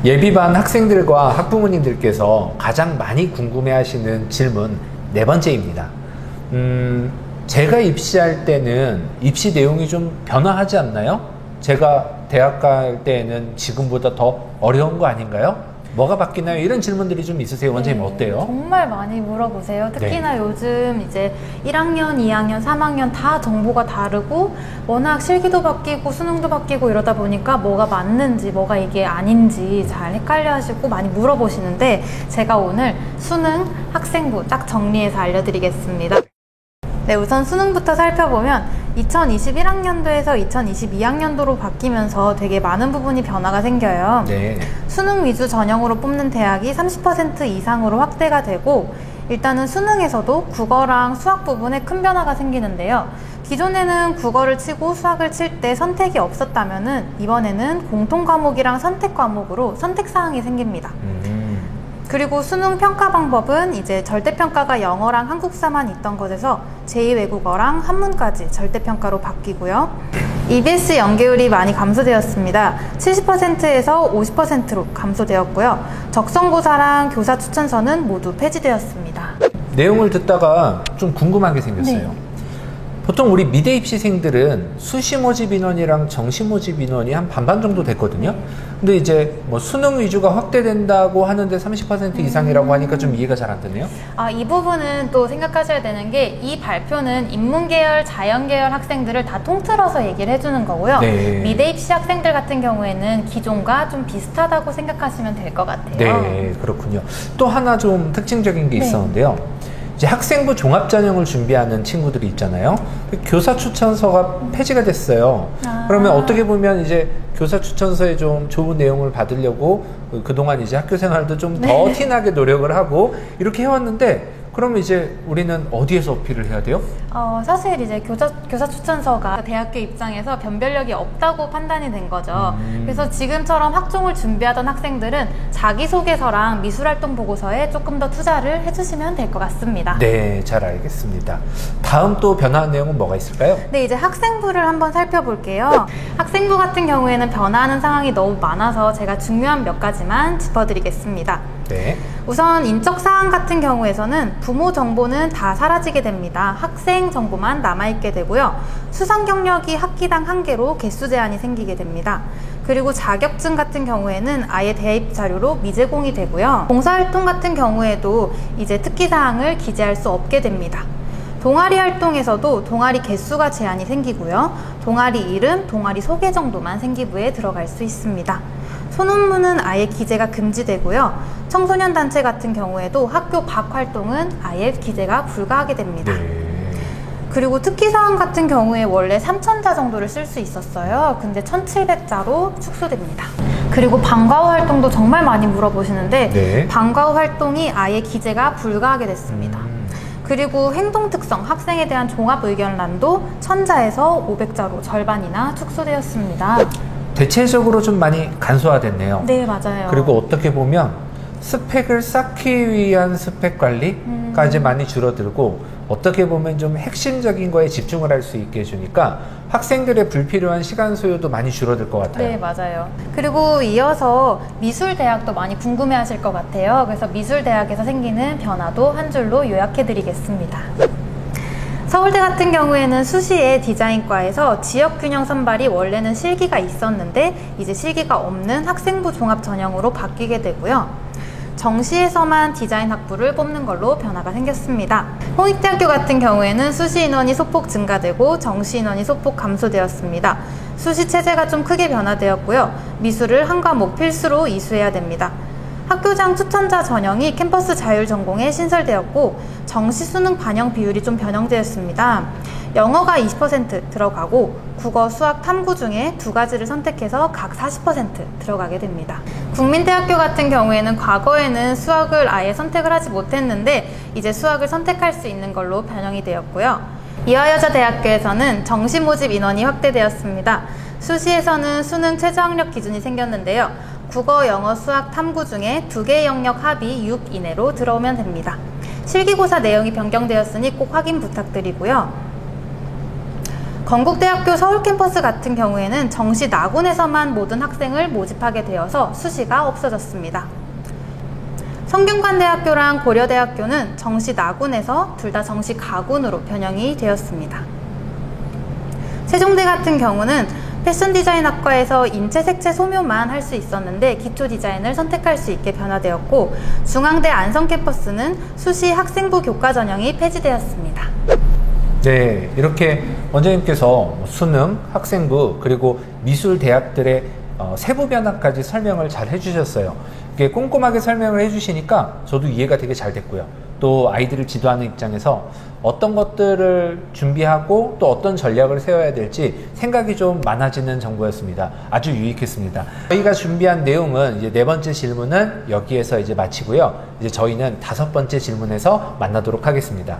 예비반 학생들과 학부모님들께서 가장 많이 궁금해하시는 질문 네 번째입니다. 제가 입시할 때는 입시 내용이 좀 변화하지 않나요? 제가 대학 갈 때는 지금보다 더 어려운 거 아닌가요? 뭐가 바뀌나요? 이런 질문들이 좀 있으세요. 원장님 어때요? 정말 많이 물어보세요. 특히나 요즘 이제 1학년, 2학년, 3학년 다 정보가 다르고 워낙 실기도 바뀌고 수능도 바뀌고 이러다 보니까 뭐가 맞는지 뭐가 이게 아닌지 잘 헷갈려 하시고 많이 물어보시는데 제가 오늘 수능 학생부 딱 정리해서 알려드리겠습니다. 네, 우선 수능부터 살펴보면 2021학년도에서 2022학년도로 바뀌면서 되게 많은 부분이 변화가 생겨요. 네. 수능 위주 전형으로 뽑는 대학이 30% 이상으로 확대가 되고 일단은 수능에서도 국어랑 수학 부분에 큰 변화가 생기는데요. 기존에는 국어를 치고 수학을 칠 때 선택이 없었다면은 이번에는 공통 과목이랑 선택 과목으로 선택사항이 생깁니다. 그리고 수능 평가 방법은 이제 절대평가가 영어랑 한국사만 있던 것에서 제2외국어랑 한문까지 절대평가로 바뀌고요. EBS 연계율이 많이 감소되었습니다. 70%에서 50%로 감소되었고요. 적성고사랑 교사 추천서는 모두 폐지되었습니다. 내용을 듣다가 좀 궁금한 게 생겼어요. 네. 보통 우리 미대 입시생들은 수시 모집 인원이랑 정시 모집 인원이 한 반반 정도 됐거든요. 근데 이제 뭐 수능 위주가 확대된다고 하는데 30% 이상이라고 하니까 좀 이해가 잘 안 되네요. 이 부분은 또 생각하셔야 되는 게 이 발표는 인문계열, 자연계열 학생들을 다 통틀어서 얘기를 해주는 거고요. 네. 미대 입시 학생들 같은 경우에는 기존과 좀 비슷하다고 생각하시면 될 것 같아요. 네, 그렇군요. 또 하나 좀 특징적인 게 있었는데요. 이제 학생부 종합전형을 준비하는 친구들이 있잖아요. 교사 추천서가 폐지가 됐어요. 그러면 어떻게 보면 이제 교사 추천서에 좀 좋은 내용을 받으려고 그동안 이제 학교 생활도 좀 더 티나게 노력을 하고 이렇게 해왔는데 그러면 이제 우리는 어디에서 어필을 해야 돼요? 사실 이제 교사 추천서가 대학교 입장에서 변별력이 없다고 판단이 된 거죠. 그래서 지금처럼 학종을 준비하던 학생들은 자기소개서랑 미술활동 보고서에 조금 더 투자를 해주시면 될 것 같습니다. 네, 잘 알겠습니다. 다음 또 변화한 내용은 뭐가 있을까요? 네, 이제 학생부를 한번 살펴볼게요. 학생부 같은 경우에는 변화하는 상황이 너무 많아서 제가 중요한 몇 가지만 짚어드리겠습니다. 네. 우선 인적사항 같은 경우에서는 부모 정보는 다 사라지게 됩니다. 학생 정보만 남아있게 되고요. 수상 경력이 학기당 1개로 개수 제한이 생기게 됩니다. 그리고 자격증 같은 경우에는 아예 대입 자료로 미제공이 되고요. 봉사활동 같은 경우에도 이제 특기사항을 기재할 수 없게 됩니다. 동아리 활동에서도 동아리 개수가 제한이 생기고요. 동아리 이름, 동아리 소개 정도만 생기부에 들어갈 수 있습니다. 소논문은 아예 기재가 금지되고요. 청소년 단체 같은 경우에도 학교 밖 활동은 아예 기재가 불가하게 됩니다. 그리고 특기사항 같은 경우에 원래 3,000자 정도를 쓸 수 있었어요. 근데 1,700자로 축소됩니다. 그리고 방과후 활동도 정말 많이 물어보시는데 방과후 활동이 아예 기재가 불가하게 됐습니다. 그리고 행동특성, 학생에 대한 종합의견란도 1,000자에서 500자로 절반이나 축소되었습니다. 대체적으로 좀 많이 간소화됐네요. 네, 맞아요. 그리고 어떻게 보면 스펙을 쌓기 위한 스펙 관리가 이제 많이 줄어들고 어떻게 보면 좀 핵심적인 거에 집중을 할 수 있게 해주니까 학생들의 불필요한 시간 소요도 많이 줄어들 것 같아요. 네, 맞아요. 그리고 이어서 미술대학도 많이 궁금해 하실 것 같아요. 그래서 미술대학에서 생기는 변화도 한 줄로 요약해 드리겠습니다. 서울대 같은 경우에는 수시에 디자인과에서 지역균형 선발이 원래는 실기가 있었는데 이제 실기가 없는 학생부 종합 전형으로 바뀌게 되고요. 정시에서만 디자인 학부를 뽑는 걸로 변화가 생겼습니다. 홍익대학교 같은 경우에는 수시 인원이 소폭 증가되고 정시 인원이 소폭 감소되었습니다. 수시 체제가 좀 크게 변화되었고요. 미술을 한 과목 필수로 이수해야 됩니다. 학교장 추천자 전형이 캠퍼스 자율 전공에 신설되었고 정시 수능 반영 비율이 좀 변형되었습니다. 영어가 20% 들어가고 국어, 수학, 탐구 중에 두 가지를 선택해서 각 40% 들어가게 됩니다. 국민대학교 같은 경우에는 과거에는 수학을 아예 선택을 하지 못했는데 이제 수학을 선택할 수 있는 걸로 변형이 되었고요. 이화여자대학교에서는 정시 모집 인원이 확대되었습니다. 수시에서는 수능 최저학력 기준이 생겼는데요. 국어, 영어, 수학, 탐구 중에 두 개의 영역 합이 6 이내로 들어오면 됩니다. 실기고사 내용이 변경되었으니 꼭 확인 부탁드리고요. 건국대학교 서울 캠퍼스 같은 경우에는 정시 나군에서만 모든 학생을 모집하게 되어서 수시가 없어졌습니다. 성균관대학교랑 고려대학교는 정시 나군에서 둘 다 정시 가군으로 변형이 되었습니다. 세종대 같은 경우는 패션 디자인학과에서 인체 색채 소묘만 할 수 있었는데 기초 디자인을 선택할 수 있게 변화되었고, 중앙대 안성 캠퍼스는 수시 학생부 교과 전형이 폐지되었습니다. 네, 이렇게 원장님께서 수능, 학생부, 그리고 미술 대학들의 세부 변화까지 설명을 잘 해주셨어요. 이렇게 꼼꼼하게 설명을 해주시니까 저도 이해가 되게 잘 됐고요. 또 아이들을 지도하는 입장에서 어떤 것들을 준비하고 또 어떤 전략을 세워야 될지 생각이 좀 많아지는 정보였습니다. 아주 유익했습니다. 저희가 준비한 내용은 이제 4번째 질문은 여기에서 이제 마치고요. 이제 저희는 5번째 질문에서 만나도록 하겠습니다.